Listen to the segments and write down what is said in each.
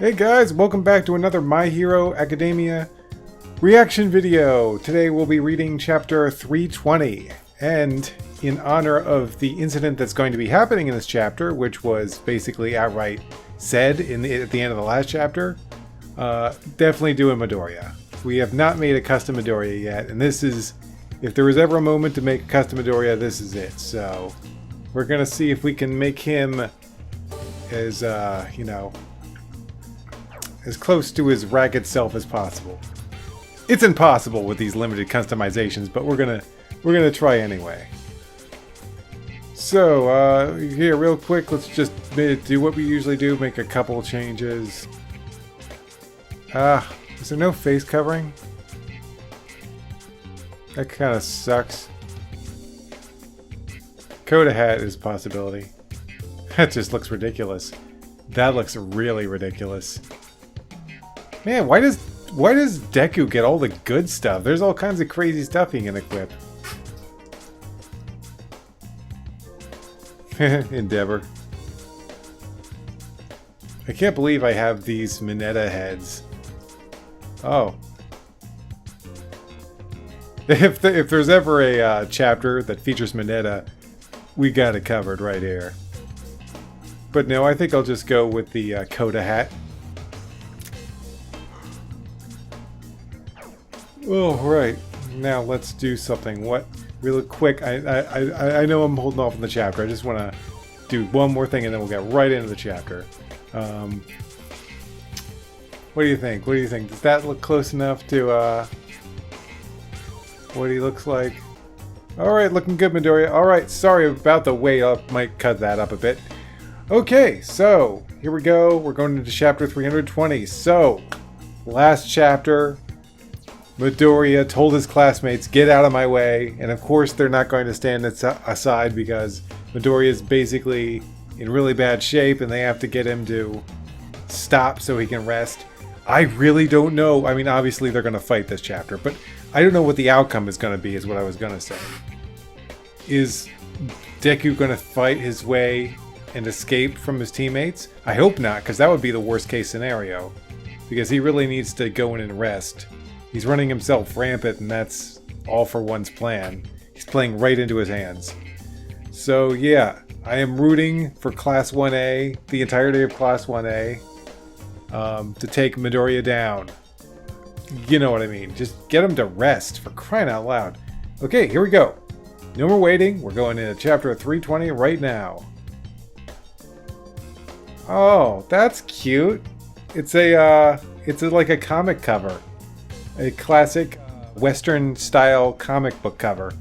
Hey guys, welcome back to another My Hero Academia reaction video. Today we'll be reading chapter 320, and in honor of the incident that's going to be happening in this chapter, which was basically outright said at the end of the last chapter, definitely do a Midoriya. We have not made a custom Midoriya yet, and this is, if there was ever a moment to make a custom Midoriya, this is it. So we're gonna see if we can make him as, as close to his ragged self as possible. It's impossible with these limited customizations, but we're gonna try anyway. So here, real quick, let's just do what we usually do: make a couple changes. Is there no face covering? That kind of sucks. Coda hat is a possibility. That just looks ridiculous. That looks really ridiculous. Man, why does Deku get all the good stuff? There's all kinds of crazy stuff he can equip. Endeavor. I can't believe I have these Mineta heads. Oh. If there's ever a chapter that features Mineta, we got it covered right here. But no, I think I'll just go with the Coda hat. Oh, right. Now let's do something. What? Really quick. I know I'm holding off on the chapter. I just want to do one more thing and then we'll get right into the chapter. What do you think? What do you think? Does that look close enough to what he looks like? Alright, looking good, Midoriya. Alright, sorry about the wait. I might cut that up a bit. Okay, so here we go. We're going into chapter 320. So, last chapter, Midoriya told his classmates, get out of my way. And of course, they're not going to stand aside because Midoriya is basically in really bad shape and they have to get him to stop so he can rest. I really don't know. I mean, obviously they're going to fight this chapter, but I don't know what the outcome is going to be, is what I was going to say. Is Deku going to fight his way and escape from his teammates? I hope not, because that would be the worst case scenario. Because he really needs to go in and rest. He's running himself rampant, and that's all for one's plan. He's playing right into his hands. So yeah, I am rooting for Class 1A, the entirety of Class 1A, to take Midoriya down. You know what I mean. Just get him to rest, for crying out loud. Okay, here we go. No more waiting. We're going into chapter 320 right now. Oh, that's cute. It's like a comic cover. A classic Western style comic book cover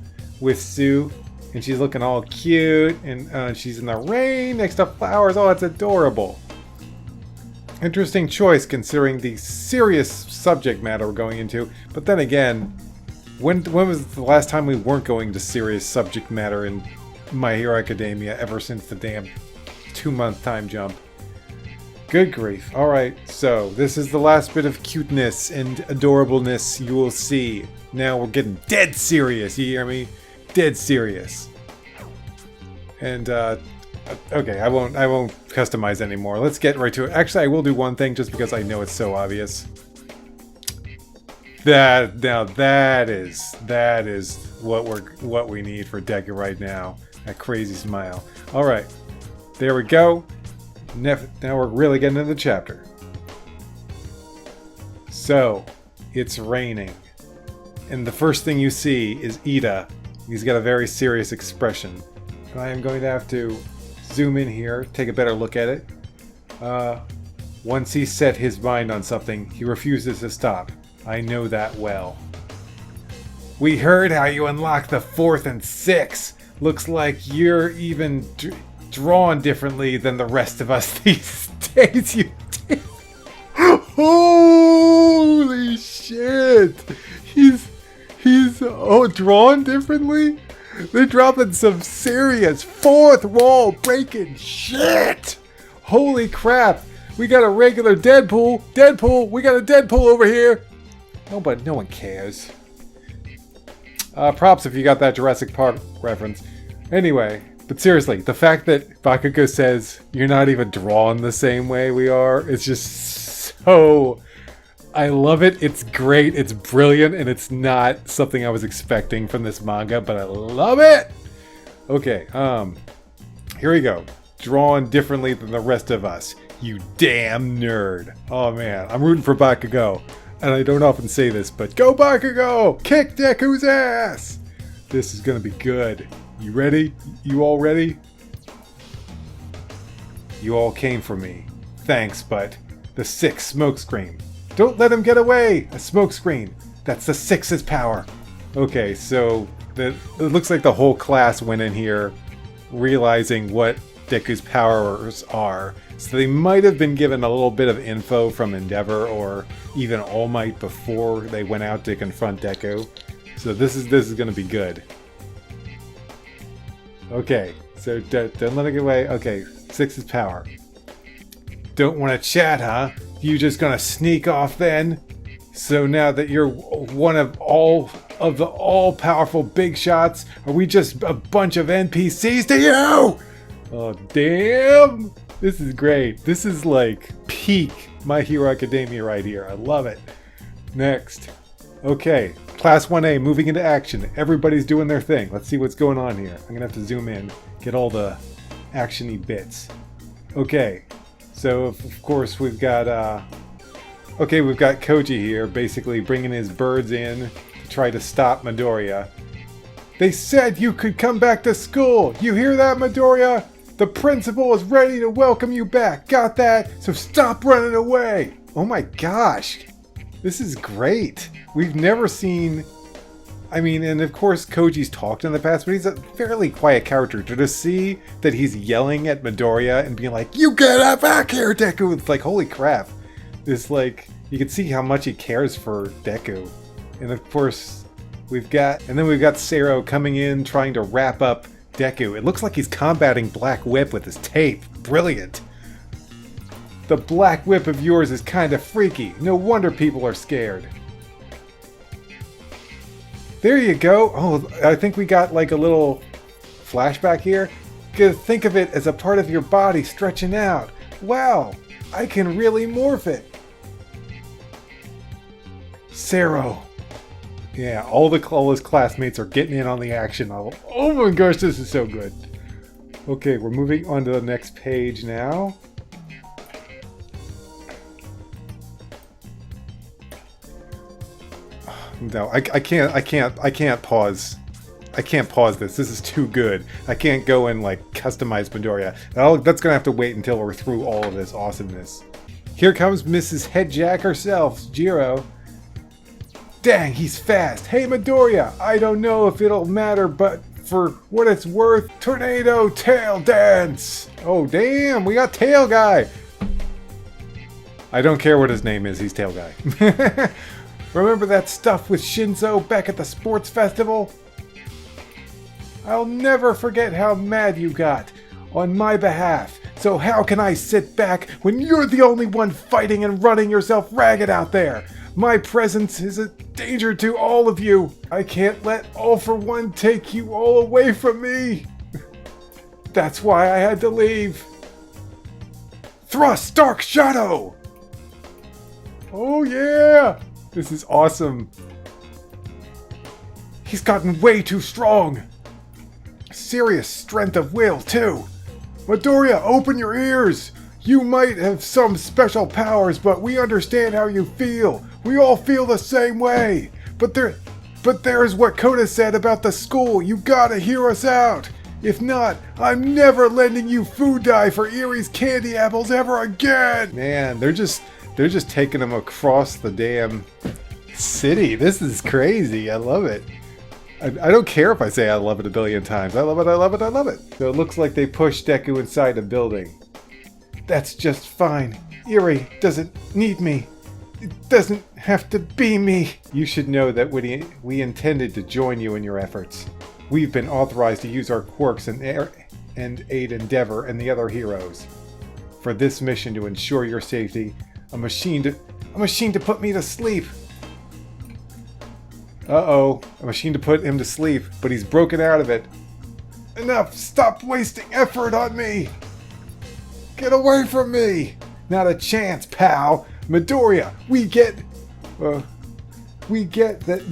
with Sue, and she's looking all cute, and she's in the rain next to flowers. Oh, it's adorable. Interesting choice considering the serious subject matter we're going into. But then again, when was the last time we weren't going to serious subject matter in My Hero Academia ever since the damn 2-month time jump? Good grief. Alright, so this is the last bit of cuteness and adorableness you will see. Now we're getting dead serious, you hear me? Dead serious. And, okay, I won't customize anymore. Let's get right to it. Actually, I will do one thing just because I know it's so obvious. That is what we need for Deku right now. That crazy smile. Alright, there we go. Now we're really getting into the chapter. So, it's raining. And the first thing you see is Ida. He's got a very serious expression. And I am going to have to zoom in here, take a better look at it. Once he's set his mind on something, he refuses to stop. I know that well. We heard how you unlocked the 4th and 6th. Looks like you're even drawn differently than the rest of us these days. You did. Holy shit! He's drawn differently? They're dropping some serious 4th wall breaking shit! Holy crap! We got a regular Deadpool! Deadpool! We got a Deadpool over here! No, but no one cares. Props if you got that Jurassic Park reference. Anyway, but seriously, the fact that Bakugo says you're not even drawn the same way we are is just so... I love it. It's great. It's brilliant. And it's not something I was expecting from this manga, but I love it. Okay, here we go. Drawn differently than the rest of us. You damn nerd. Oh man, I'm rooting for Bakugo. And I don't often say this, but go Bakugo! Kick Deku's ass! This is gonna be good. You ready? You all ready? You all came for me. Thanks, but the 6th smokescreen. Don't let him get away! A smokescreen. That's the 6's power. Okay, so it looks like the whole class went in here realizing what Deku's powers are. So they might have been given a little bit of info from Endeavor or even All Might before they went out to confront Deku. So this is going to be good. Okay, so don't let it get away. Okay, 6's power. Don't want to chat, huh? You just gonna sneak off then? So now that you're one of the all-powerful big shots, are we just a bunch of NPCs to you? Oh, damn! This is great. This is like peak My Hero Academia right here. I love it. Next. Okay, Class 1A moving into action. Everybody's doing their thing. Let's see what's going on here. I'm gonna have to zoom in, get all the action-y bits. Okay, so of course we've got we've got Koji here basically bringing his birds in to try to stop Midoriya. They said you could come back to school. You hear that, Midoriya? The principal is ready to welcome you back. Got that? So stop running away. Oh my gosh. This is great. We've never seen... I mean, and of course Koji's talked in the past, but he's a fairly quiet character. To see that he's yelling at Midoriya and being like, you get back here, Deku! It's like, holy crap. It's like, you can see how much he cares for Deku. And of course, we've got Sero coming in, trying to wrap up Deku. It looks like he's combating Black Whip with his tape. Brilliant. The Black Whip of yours is kind of freaky. No wonder people are scared. There you go. Oh, I think we got like a little flashback here. Think of it as a part of your body stretching out. Wow, I can really morph it. Sero. Yeah, all his classmates are getting in on the action. Oh my gosh, this is so good. Okay, we're moving on to the next page now. No, I can't pause. I can't pause this. This is too good. I can't go and like customize Midoriya. That's gonna have to wait until we're through all of this awesomeness. Here comes Mrs. Headjack herself, Jiro. Dang, he's fast. Hey Midoriya, I don't know if it'll matter, but for what it's worth, Tornado Tail Dance! Oh damn, we got Tail Guy! I don't care what his name is, he's Tail Guy. Remember that stuff with Shinzo back at the sports festival? I'll never forget how mad you got on my behalf. So how can I sit back when you're the only one fighting and running yourself ragged out there? My presence is a danger to all of you. I can't let All For One take you all away from me. That's why I had to leave. Thrust Dark Shadow! Oh yeah! This is awesome. He's gotten way too strong. Serious strength of will, too. Midoriya, open your ears. You might have some special powers, but we understand how you feel. We all feel the same way. But there's what Koda said about the school. You gotta hear us out. If not, I'm never lending you food dye for Erie's candy apples ever again. Man, they're just taking them across the damn city. This is crazy. I love it. I don't care if I say I love it a billion times. I love it, I love it, I love it. So it looks like they pushed Deku inside a building. That's just fine. Irie doesn't need me. It doesn't have to be me. You should know that we intended to join you in your efforts. We've been authorized to use our quirks and aid Endeavor and the other heroes. For this mission to ensure your safety, a machine to put me to sleep. Uh-oh, a machine to put him to sleep, but he's broken out of it. Enough! Stop wasting effort on me! Get away from me! Not a chance, pal! Midoriya, we get that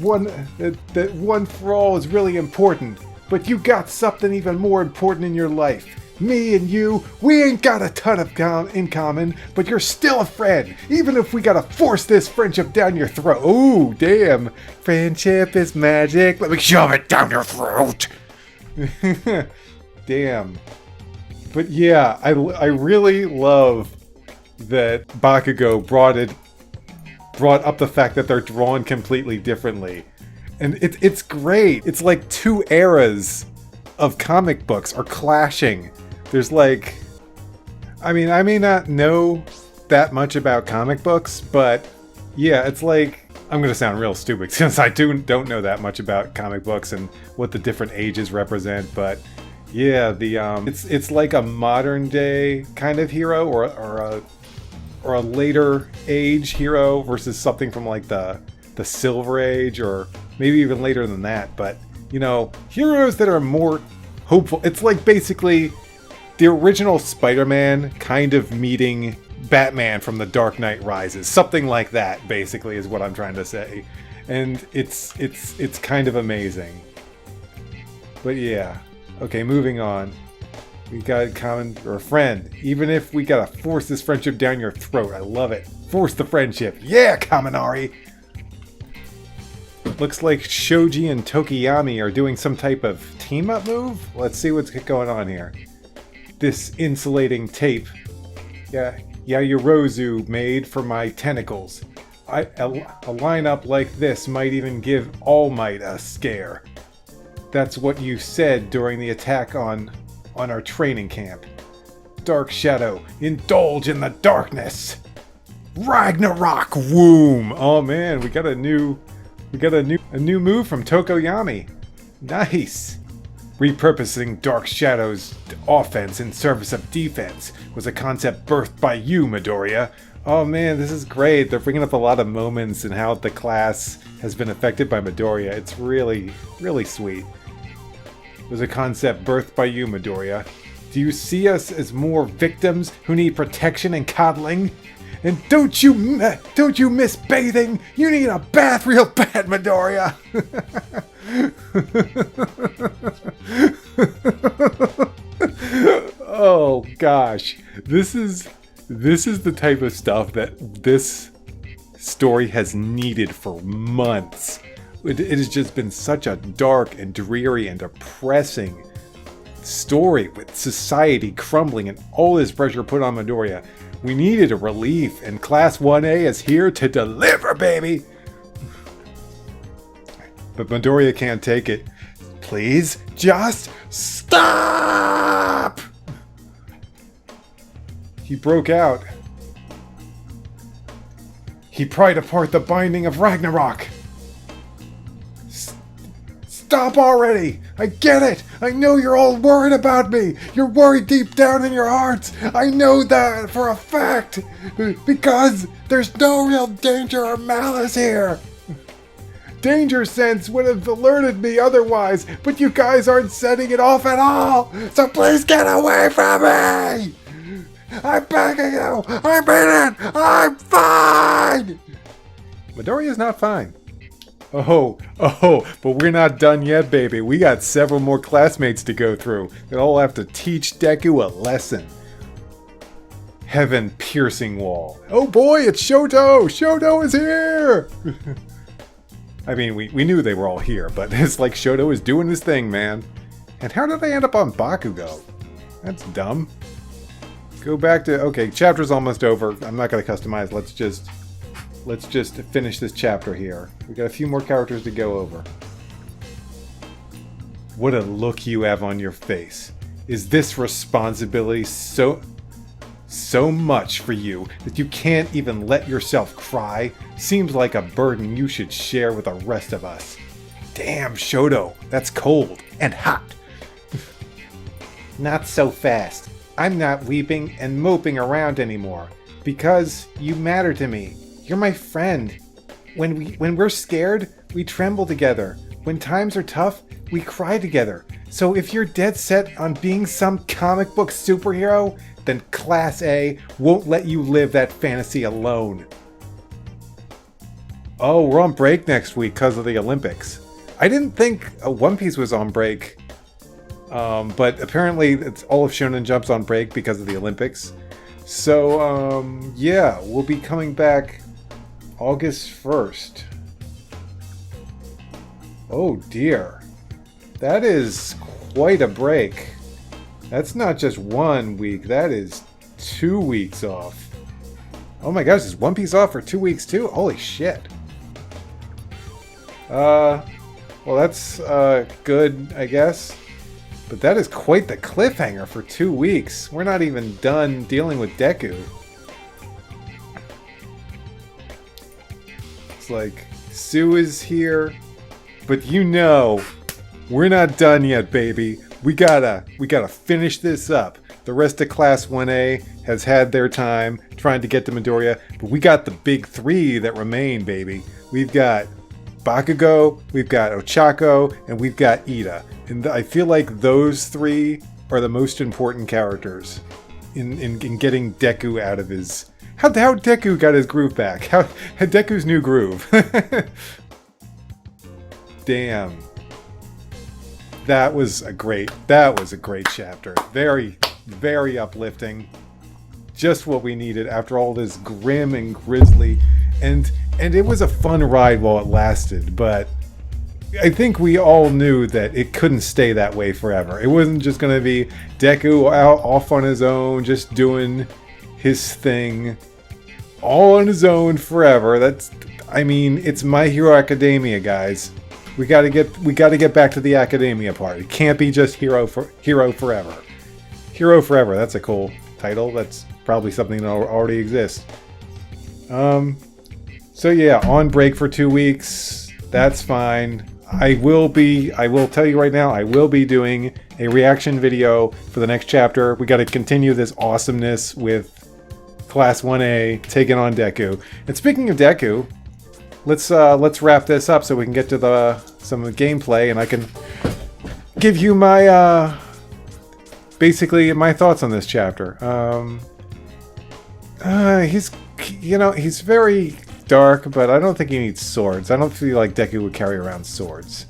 one for all is really important, but you got something even more important in your life. Me and you, we ain't got a ton in common, but you're still a friend, even if we gotta force this friendship down your throat. Ooh, damn. Friendship is magic. Let me shove it down your throat. Damn. But yeah, I really love that Bakugo brought up the fact that they're drawn completely differently. And it's great. It's like two eras of comic books are clashing. There's like, I mean, I may not know that much about comic books, but yeah, it's like, I'm gonna sound real stupid since I don't know that much about comic books and what the different ages represent, but yeah, it's like a modern day kind of hero or a later age hero versus something from like the Silver Age or maybe even later than that. But you know, heroes that are more hopeful. It's like basically the original Spider-Man kind of meeting Batman from The Dark Knight Rises. Something like that basically is what I'm trying to say. And it's kind of amazing. But yeah. Okay, moving on. We got a friend. Even if we gotta force this friendship down your throat. I love it. Force the friendship. Yeah, Kaminari! Looks like Shoji and Tokiyami are doing some type of team-up move? Let's see what's going on here. This insulating tape. Yeah, Yorozu made for my tentacles. A lineup like this might even give All Might a scare. That's what you said during the attack on our training camp. Dark Shadow, indulge in the darkness. Ragnarok womb. Oh man, we got a new move from Tokoyami. Nice. Repurposing Dark Shadow's offense in service of defense was a concept birthed by you, Midoriya. Oh man, this is great. They're bringing up a lot of moments and how the class has been affected by Midoriya. It's really, really sweet. It was a concept birthed by you, Midoriya. Do you see us as more victims who need protection and coddling? And don't you miss bathing? You need a bath real bad, Midoriya. Oh gosh, this is the type of stuff that this story has needed for months. It has just been such a dark and dreary and depressing story with society crumbling and all this pressure put on Midoriya. We needed a relief, and Class 1A is here to deliver, baby! But Midoriya can't take it. Please, just stop! He broke out. He pried apart the binding of Ragnarok. Stop already! I get it! I know you're all worried about me! You're worried deep down in your hearts! I know that for a fact! Because there's no real danger or malice here! Danger Sense would have alerted me otherwise, but you guys aren't setting it off at all! So please get away from me! I'm begging you! I mean it! I'm fine! Midoriya's not fine. Oh, but we're not done yet, baby. We got several more classmates to go through. They'll all have to teach Deku a lesson. Heaven-piercing wall. Oh boy, it's Shoto! Shoto is here! I mean, we knew they were all here, but it's like Shoto is doing his thing, man. And how did they end up on Bakugo? That's dumb. Go back to... Okay, chapter's almost over. I'm not going to customize. Let's just finish this chapter here. We got a few more characters to go over. What a look you have on your face. Is this responsibility so much for you that you can't even let yourself cry? Seems like a burden you should share with the rest of us. Damn, Shoto, that's cold and hot. Not so fast. I'm not weeping and moping around anymore. Because you matter to me. You're my friend. When we're scared, we tremble together. When times are tough, we cry together. So if you're dead set on being some comic book superhero, then Class A won't let you live that fantasy alone. Oh, we're on break next week because of the Olympics. I didn't think One Piece was on break. But apparently it's all of Shonen Jump's on break because of the Olympics. So, yeah, we'll be coming back August 1st. Oh dear. That is quite a break. That's not just 1 week, that is 2 weeks off. Oh my gosh, is One Piece off for 2 weeks too? Holy shit. Well that's, good, I guess. But that is quite the cliffhanger for 2 weeks. We're not even done dealing with Deku. It's like, Sue is here, but you know, we're not done yet, baby. We gotta finish this up. The rest of Class 1A has had their time trying to get to Midoriya, but we got the big three that remain, baby. We've got Bakugo, we've got Ochako, and we've got Ida. And I feel like those three are the most important characters in getting Deku out of his... How Deku got his groove back? How Deku's new groove? Damn. That was a great chapter. Very, very uplifting. Just what we needed after all this grim and grisly. And it was a fun ride while it lasted, but I think we all knew that it couldn't stay that way forever. It wasn't just going to be Deku out off on his own, just doing his thing all on his own forever. It's My Hero Academia, guys. We got to get back to the Academia part. It can't be just Hero Forever. Hero Forever, that's a cool title. That's probably something that already exists. So yeah, on break for 2 weeks. That's fine. I will tell you right now, I will be doing a reaction video for the next chapter. We got to continue this awesomeness with Class 1A taking on Deku. And speaking of Deku, let's wrap this up so we can get to some of the gameplay, and I can give you my basically my thoughts on this chapter. He's very dark, but I don't think he needs swords. I don't feel like Deku would carry around swords.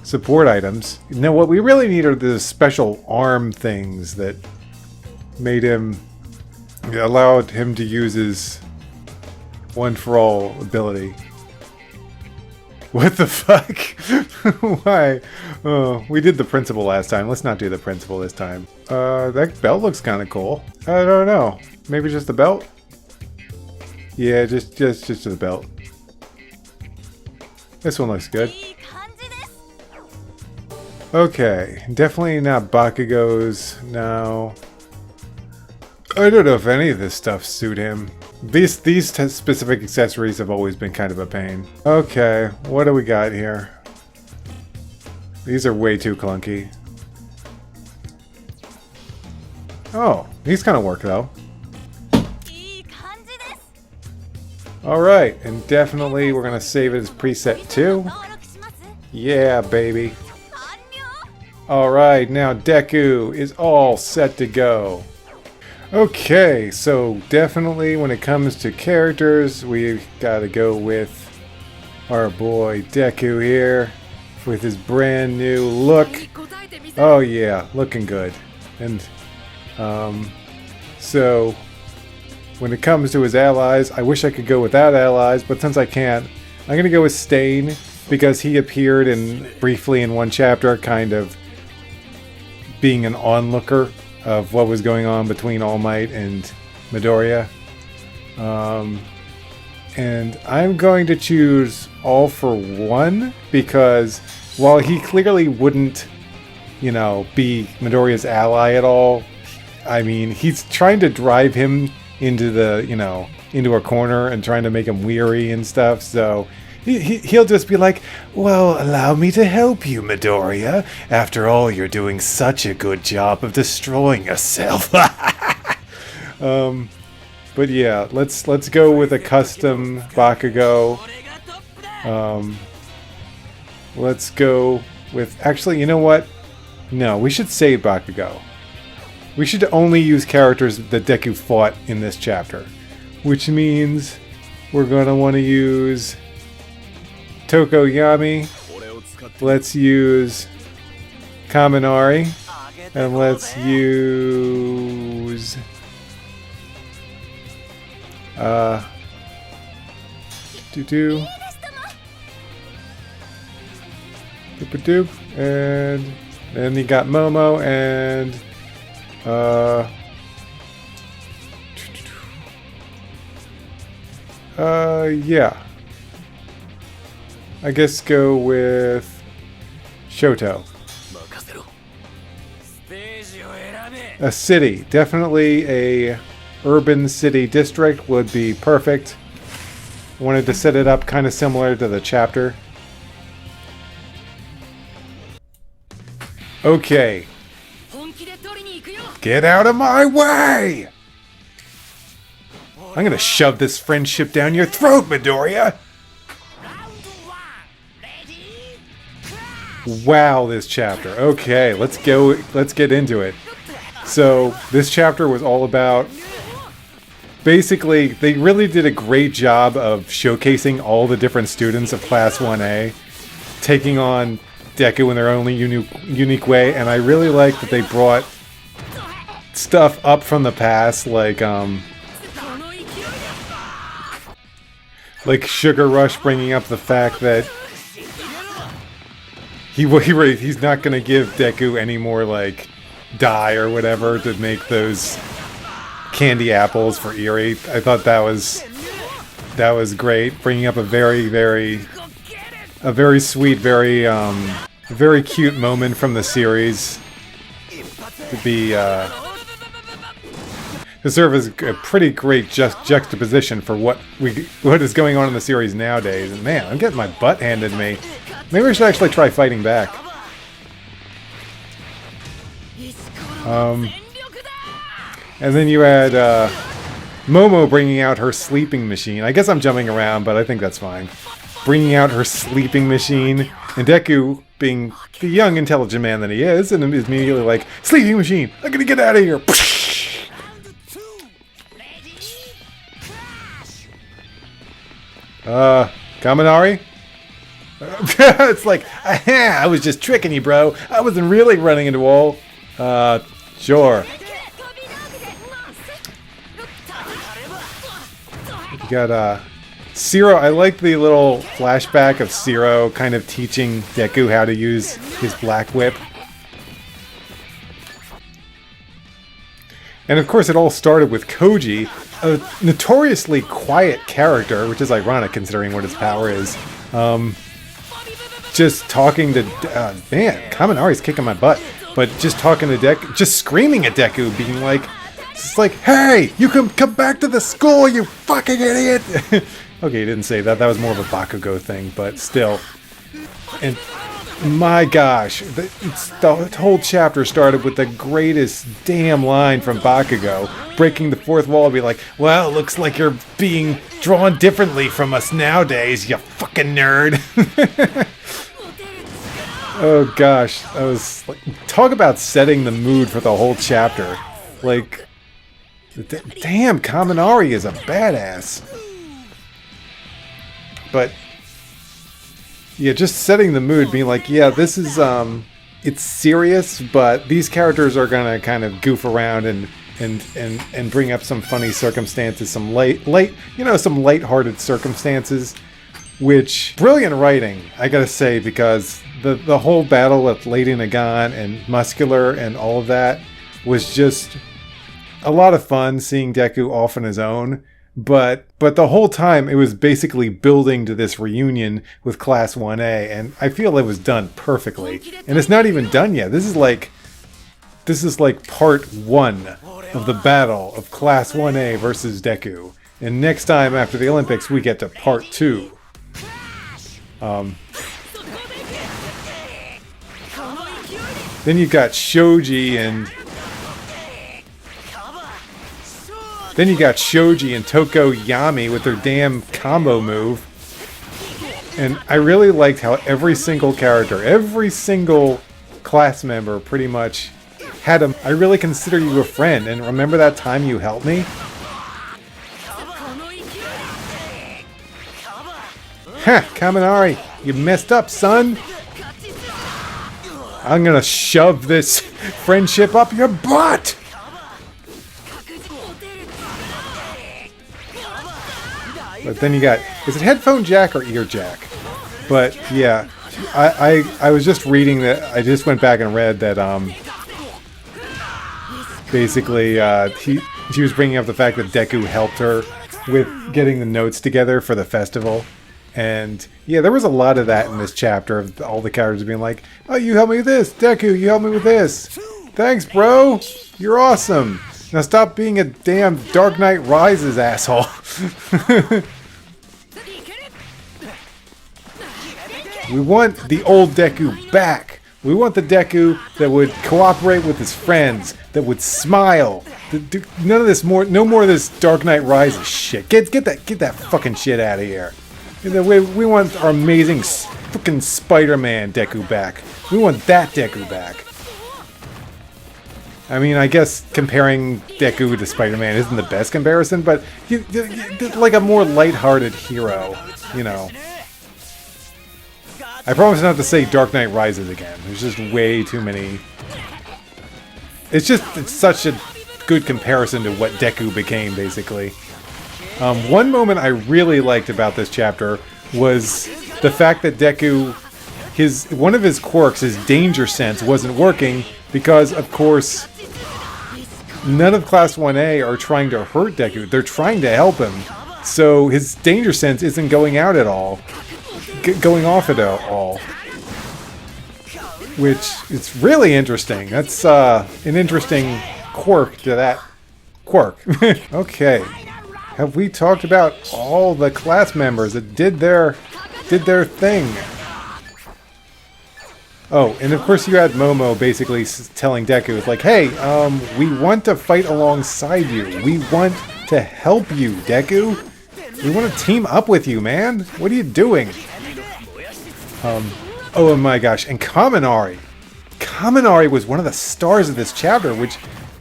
Support items. No, what we really need are the special arm things that allowed him to use his one-for-all ability. What the fuck? Why? Oh, we did the principal last time. Let's not do the principal this time. That belt looks kind of cool. I don't know. Maybe just the belt? Yeah, just the belt. This one looks good. Okay, definitely not Bakugo's. No. I don't know if any of this stuff suit him. These specific accessories have always been kind of a pain. Okay, what do we got here? These are way too clunky. Oh, these kind of work though. Alright, and definitely we're gonna save it as preset 2. Yeah, baby. Alright, now Deku is all set to go. Okay, so definitely when it comes to characters, we've got to go with our boy Deku here with his brand new look. Oh yeah, looking good. And so when it comes to his allies, I wish I could go without allies, but since I can't, I'm going to go with Stain because he appeared briefly in one chapter, kind of being an onlooker of what was going on between All Might and Midoriya. And I'm going to choose All for One because while he clearly wouldn't, be Midoriya's ally at all, I mean, he's trying to drive him into into a corner and trying to make him weary and stuff, so he'll just be like, well, allow me to help you, Midoriya. After all, you're doing such a good job of destroying yourself. But yeah, let's go with a custom Bakugo. Let's go with... Actually, you know what? No, we should save Bakugo. We should only use characters that Deku fought in this chapter. Which means We're going to want to use Tokoyami. Let's use Kaminari. And let's use... Doop-a-doop. And then you got Momo and... yeah. I guess go with Shoto. A city. Definitely a urban city district would be perfect. I wanted to set it up kind of similar to the chapter. Okay. Get out of my way! I'm gonna shove this friendship down your throat, Midoriya! Wow, this chapter. Okay, let's get into it. So, this chapter was all about... Basically, they really did a great job of showcasing all the different students of Class 1A, taking on Deku in their own unique way, and I really like that they brought stuff up from the past, like Sugar Rush bringing up the fact that he's not going to give Deku any more, like, dye or whatever to make those candy apples for Eri. I thought that was great, bringing up a very sweet, very cute moment from the series to be to serve as a pretty great juxtaposition for what is going on in the series nowadays. And man, I'm getting my butt handed to me. Maybe I should actually try fighting back. And then you had Momo bringing out her sleeping machine. I guess I'm jumping around, but I think that's fine. Bringing out her sleeping machine, and Deku, being the young, intelligent man that he is, and is immediately like, "Sleeping machine! I'm gonna get out of here!" Kaminari? It's like, aha, I was just tricking you, bro. I wasn't really running into a wall. Sure. You got, Zero. I like the little flashback of Zero kind of teaching Deku how to use his Black Whip. And of course it all started with Koji, a notoriously quiet character, which is ironic considering what his power is. Just talking to... man, Kaminari's kicking my butt. But just talking to Deku, just screaming at Deku, being like... It's like, hey, you can come back to the school, you fucking idiot! Okay, he didn't say that. That was more of a Bakugo thing, but still. And my gosh, the whole chapter started with the greatest damn line from Bakugo, breaking the fourth wall and be like, well, looks like you're being drawn differently from us nowadays, you fucking nerd. Oh gosh, I was like, talk about setting the mood for the whole chapter. Like, damn, Kaminari is a badass. But yeah, just setting the mood, being like, yeah, this is it's serious, but these characters are gonna kind of goof around and bring up some funny circumstances, some some lighthearted circumstances, which brilliant writing, I gotta say, because the whole battle with Lady Nagan and Muscular and all of that was just a lot of fun, seeing Deku off on his own. But the whole time it was basically building to this reunion with Class 1A, and I feel it was done perfectly. And it's not even done yet. This is like part 1 of the battle of Class 1A versus Deku. And next time after the Olympics we get to part 2. Then you've got Shoji and Tokoyami with their damn combo move. And I really liked how every single character, every single class member pretty much had a, I really consider you a friend, and remember that time you helped me? Ha! Kaminari, you messed up, son! I'm gonna shove this friendship up your butt! But then you got... Is it headphone jack or ear jack? But, yeah. I was just reading that... I just went back and read that, basically, she was bringing up the fact that Deku helped her with getting the notes together for the festival. And, yeah, there was a lot of that in this chapter of all the characters being like, oh, you helped me with this! Deku, you helped me with this! Thanks, bro! You're awesome! Now stop being a damn Dark Knight Rises asshole! We want the old Deku back! We want the Deku that would cooperate with his friends, that would smile. None of this no more of this Dark Knight Rises shit. Get that fucking shit out of here. We want our amazing fucking Spider-Man Deku back. We want that Deku back. I mean, I guess comparing Deku to Spider-Man isn't the best comparison, but like a more lighthearted hero, you know. I promise not to say Dark Knight Rises again. There's just way too many. It's such a good comparison to what Deku became, basically. One moment I really liked about this chapter was the fact that Deku, one of his quirks, his danger sense, wasn't working because, of course, none of Class 1A are trying to hurt Deku. They're trying to help him. So his danger sense isn't going out at all. Going off at all. Which is really interesting. That's an interesting quirk to that quirk. Okay. Have we talked about all the class members that did their thing? Oh, and of course you had Momo basically telling Deku, it's like, hey, we want to fight alongside you. We want to help you, Deku. We want to team up with you, man. What are you doing? Oh my gosh, and Kaminari. Kaminari was one of the stars of this chapter, which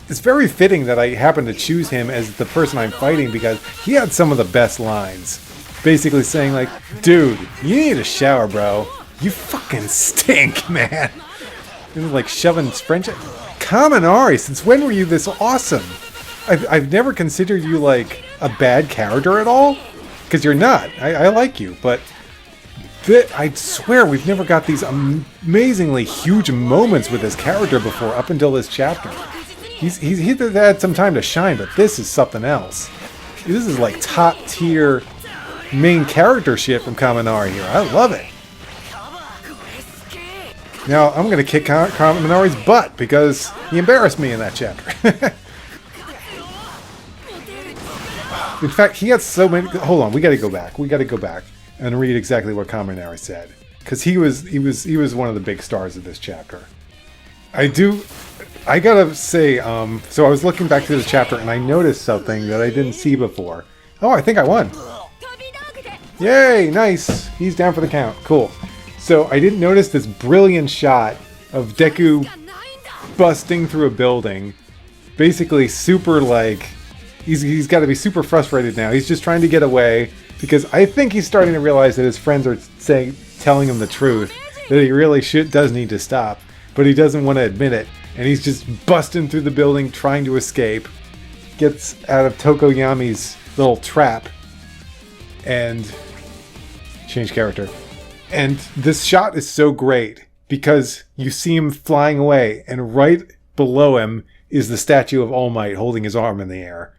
is very fitting that I happened to choose him as the person I'm fighting because he had some of the best lines. Basically saying like, dude, you need a shower, bro. You fucking stink, man. And like shoving friendship. Kaminari, since when were you this awesome? I've never considered you like a bad character at all. Because you're not. I like you, but I swear we've never got these amazingly huge moments with this character before up until this chapter. He's had some time to shine, but this is something else. This is like top tier main character shit from Kaminari here. I love it. Now I'm gonna kick Kaminari's butt because he embarrassed me in that chapter. In fact, he had so many. Hold on, we gotta go back. We gotta go back and read exactly what Kaminari said, because he was one of the big stars of this chapter. I gotta say, so I was looking back to this chapter and I noticed something that I didn't see before. Oh, I think I won. Yay, nice. He's down for the count. Cool. So I didn't notice this brilliant shot of Deku busting through a building. Basically super like, he's got to be super frustrated now. He's just trying to get away because I think he's starting to realize that his friends are telling him the truth, that he really does need to stop, but he doesn't want to admit it. And he's just busting through the building trying to escape. Gets out of Tokoyami's little trap and change character. And this shot is so great because you see him flying away and right below him is the statue of All Might holding his arm in the air.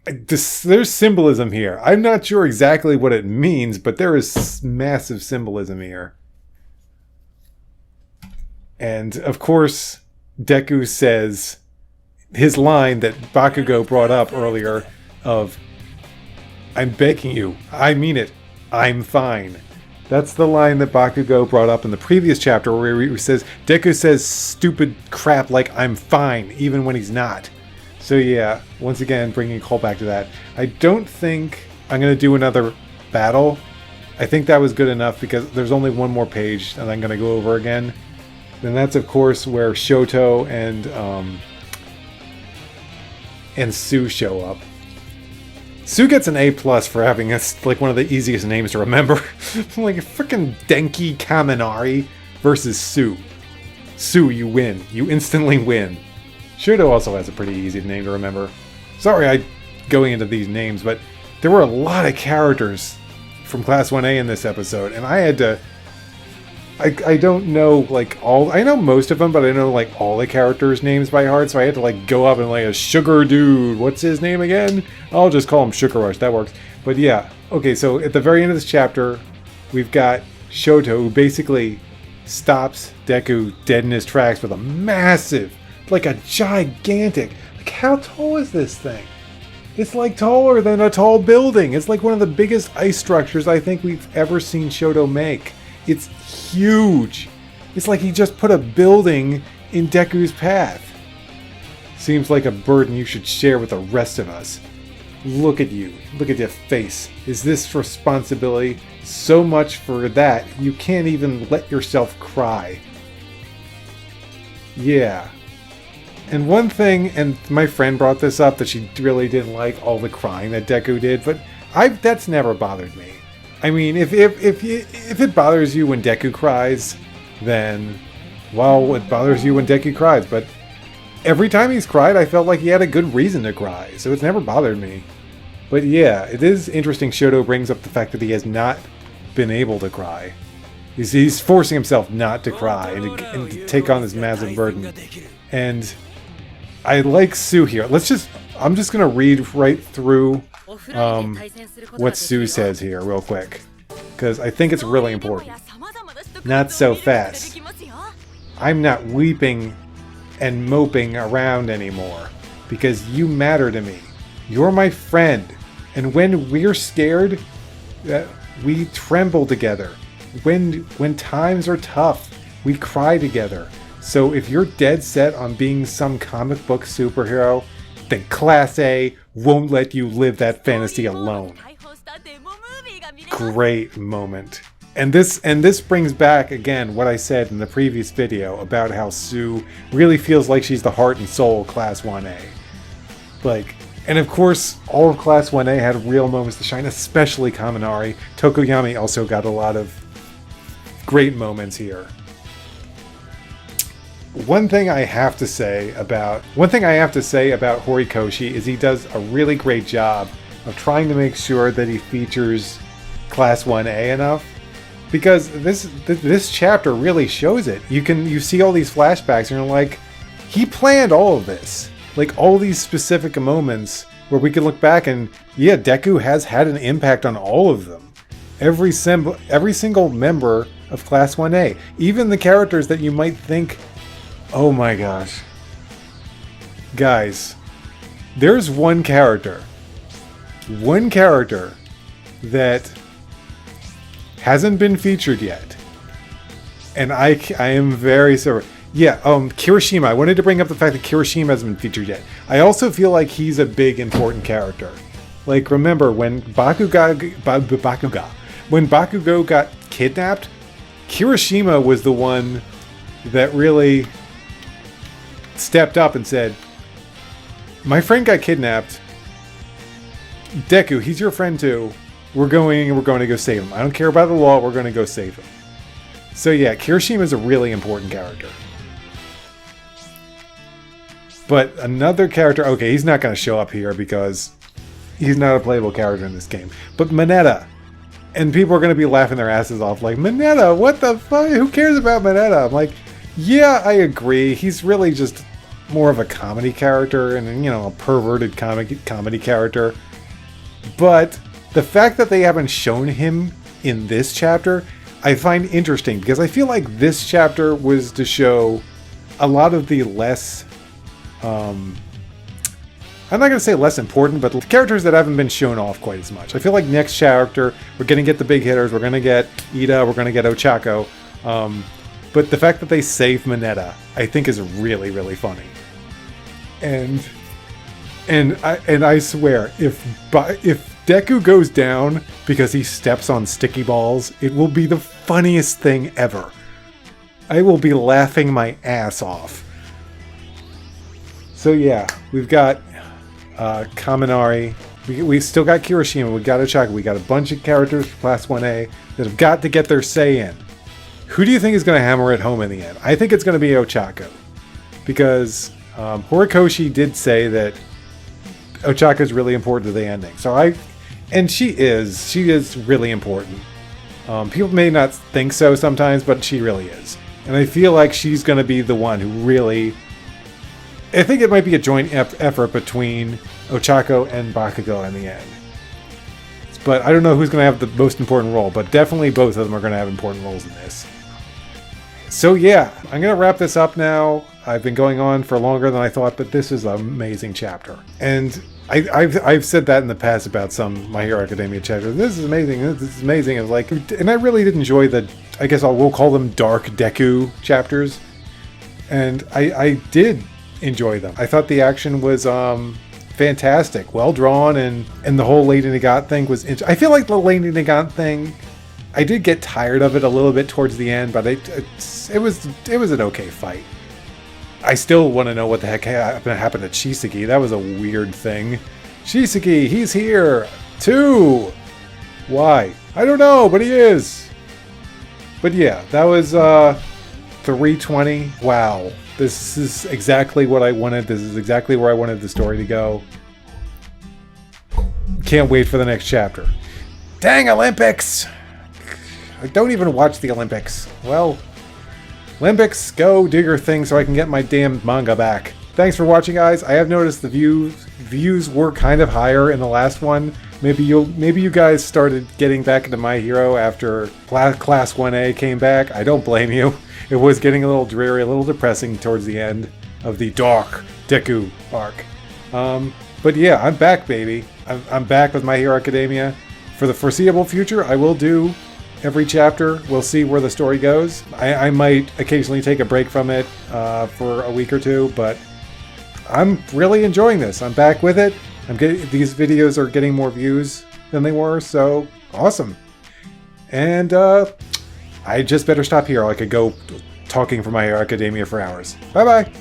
There's symbolism here. I'm not sure exactly what it means, but there is massive symbolism here. And of course, Deku says his line that Bakugo brought up earlier of, I'm begging you, I mean it, I'm fine. That's the line that Bakugo brought up in the previous chapter where he says, Deku says stupid crap like I'm fine, even when he's not. So yeah, once again, bringing a call back to that. I don't think I'm going to do another battle. I think that was good enough because there's only one more page and I'm going to go over again. And that's, of course, where Shoto and Sue show up. Sue gets an A+ for having like one of the easiest names to remember. Like freaking Denki Kaminari versus Sue. Sue, you win. You instantly win. Shoto also has a pretty easy name to remember. Sorry I'm going into these names, but there were a lot of characters from Class 1A in this episode, and I had to... I don't know, like, all... I know most of them, but I know, like, all the characters' names by heart, so I had to, like, go up and, like, a Sugar Dude. What's his name again? I'll just call him Sugar Rush. That works. But, yeah. Okay, so at the very end of this chapter, we've got Shoto, who basically stops Deku dead in his tracks with a massive, like a gigantic... Like, how tall is this thing? It's, like, taller than a tall building. It's, like, one of the biggest ice structures I think we've ever seen Shoto make. It's huge. It's like he just put a building in Deku's path. Seems like a burden you should share with the rest of us. Look at you. Look at your face. Is this responsibility so much for that you can't even let yourself cry? Yeah. And one thing, and my friend brought this up, that she really didn't like all the crying that Deku did, but that's never bothered me. I mean, if it bothers you when Deku cries, then, well, it bothers you when Deku cries. But every time he's cried, I felt like he had a good reason to cry, so it's never bothered me. But yeah, it is interesting Shoto brings up the fact that he has not been able to cry. He's forcing himself not to cry and to take on this massive burden. And I like Sue here. I'm just going to read right through what Sue says here real quick, because I think it's really important. Not so fast. I'm not weeping and moping around anymore, because you matter to me. You're my friend, and when we're scared, we tremble together. When times are tough, we cry together. So if you're dead set on being some comic book superhero, then Class A won't let you live that fantasy alone. Great moment. And this brings back, again, what I said in the previous video about how Sue really feels like she's the heart and soul of Class 1A. Like, and of course, all of Class 1A had real moments to shine, especially Kaminari. Tokoyami also got a lot of great moments here. One thing I have to say about Horikoshi is he does a really great job of trying to make sure that he features Class 1A enough, because this chapter really shows it. You see all these flashbacks and you're like, he planned all of this. Like all these specific moments where we can look back and yeah, Deku has had an impact on all of them. Every single member of Class 1A, even the characters that you might think, oh my gosh. Guys, there's one character that hasn't been featured yet. And I am very sorry. Yeah, Kirishima. I wanted to bring up the fact that Kirishima hasn't been featured yet. I also feel like he's a big important character. Like, remember when Bakugo got kidnapped, Kirishima was the one that really stepped up and said, my friend got kidnapped. Deku, he's your friend too. We're going to go save him. I don't care about the law, we're going to go save him. So yeah, Kirishima is a really important character. But another character, okay, he's not going to show up here because he's not a playable character in this game. But Mineta. And people are going to be laughing their asses off like, Mineta, what the fuck? Who cares about Mineta? I'm like, yeah, I agree. He's really just more of a comedy character and, you know, a perverted comedy character. But the fact that they haven't shown him in this chapter, I find interesting because I feel like this chapter was to show a lot of the less, I'm not going to say less important, but the characters that haven't been shown off quite as much. I feel like next chapter, we're going to get the big hitters. We're going to get Ida. We're going to get Ochako. But the fact that they save Mineta, I think is really, really funny. And I swear, if Deku goes down because he steps on sticky balls, it will be the funniest thing ever. I will be laughing my ass off. So yeah, we've got Kaminari We still got Kirishima, we got Ochako, we got a bunch of characters for Class 1A that have got to get their say in. Who do you think is going to hammer it home in the end? I think it's going to be Ochako. Because Horikoshi did say that Ochako is really important to the ending. And she is really important. People may not think so sometimes, but she really is. And I feel like she's going to be the one who really... I think it might be a joint effort between Ochako and Bakugo in the end. But I don't know who's going to have the most important role, but definitely both of them are going to have important roles in this. So yeah, I'm going to wrap this up now. I've been going on for longer than I thought, but this is an amazing chapter. And I've said that in the past about some My Hero Academia chapters. This is amazing. This is amazing. I was like, and I really did enjoy the, I guess we'll call them dark Deku chapters. And I did enjoy them. I thought the action was fantastic, well drawn, and the whole Lady Nagant thing was. I feel like the Lady Nagant thing, I did get tired of it a little bit towards the end, but it was an okay fight. I still want to know what the heck happened to Chisaki. That was a weird thing. Chisaki, he's here too. Why? I don't know, but he is. But yeah, that was 320. Wow. This is exactly what I wanted. This is exactly where I wanted the story to go. Can't wait for the next chapter. Dang Olympics! I don't even watch the Olympics. Well, Olympics, go do your thing so I can get my damn manga back. Thanks for watching, guys. I have noticed the views were kind of higher in the last one. Maybe you guys started getting back into My Hero after Class 1A came back. I don't blame you. It was getting a little dreary, a little depressing towards the end of the dark Deku arc. But yeah, I'm back, baby. I'm back with My Hero Academia. For the foreseeable future, I will do every chapter. We'll see where the story goes. I might occasionally take a break from it for a week or two, but I'm really enjoying this. I'm back with it. These videos are getting more views than they were, so awesome. And I just better stop here. I could go talking for My Hero Academia for hours. Bye-bye!